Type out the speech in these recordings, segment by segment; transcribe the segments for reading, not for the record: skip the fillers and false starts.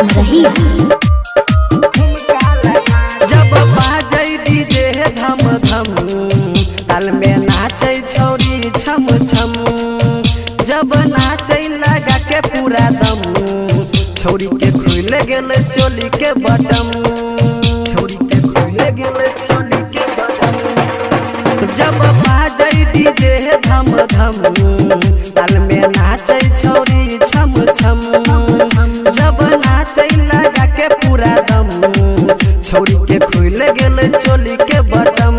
सिमरही। जब बाजै डीजे धम धम ताल में नाचे छौरी छम छम। जब नाचे लगा के पूरा दम छौरी के खुल गेल चोली के बटम। छौरी के खुल गेल चोली के बटम। जब बाजै डीजे धम धम ताल में नाचे छौरी छम छम। जब नाचे लगा के पूरा दम छौरी के खुल गेल चोली के बटम।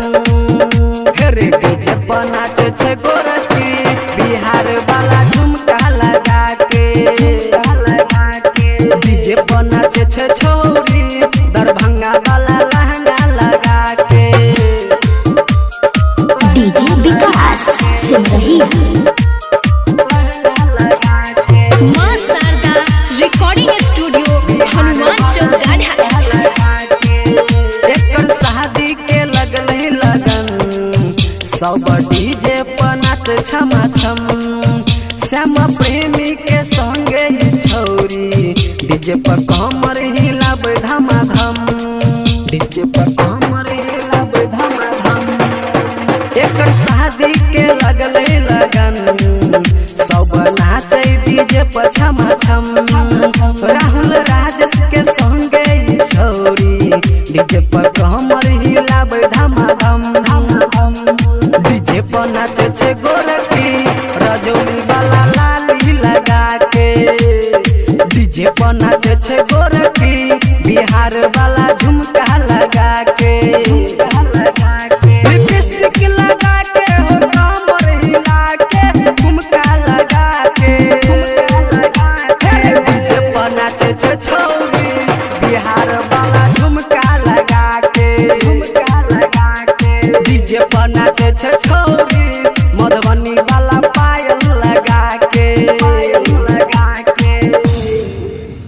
हेरे डीजे पर नाचे छे गोरकी बिहार वाला झुमका लगा के। डीजे पर नाचे छे छौरी दरभंगा वाला लहंगा लगा के। डीजे विकास सिमरही। मां शारदा रिकॉर्डिंग स्टूडियो हनुमान चौक गढ़ा। एकर शादी के लगल लगन सब डीजे पर नाच छमा छम। श्याम प्रेमी के संगे छौरी डीजे पर कमर हिलाब धमाधम। डीजे पर कमर हिलाब धमाधम। एकर शादी के लगल लगन सब नाचे डीजे पर छमा छम। राहुल राजेश के संगे छौरी डीजे पर कमर हिलाब धमाधम।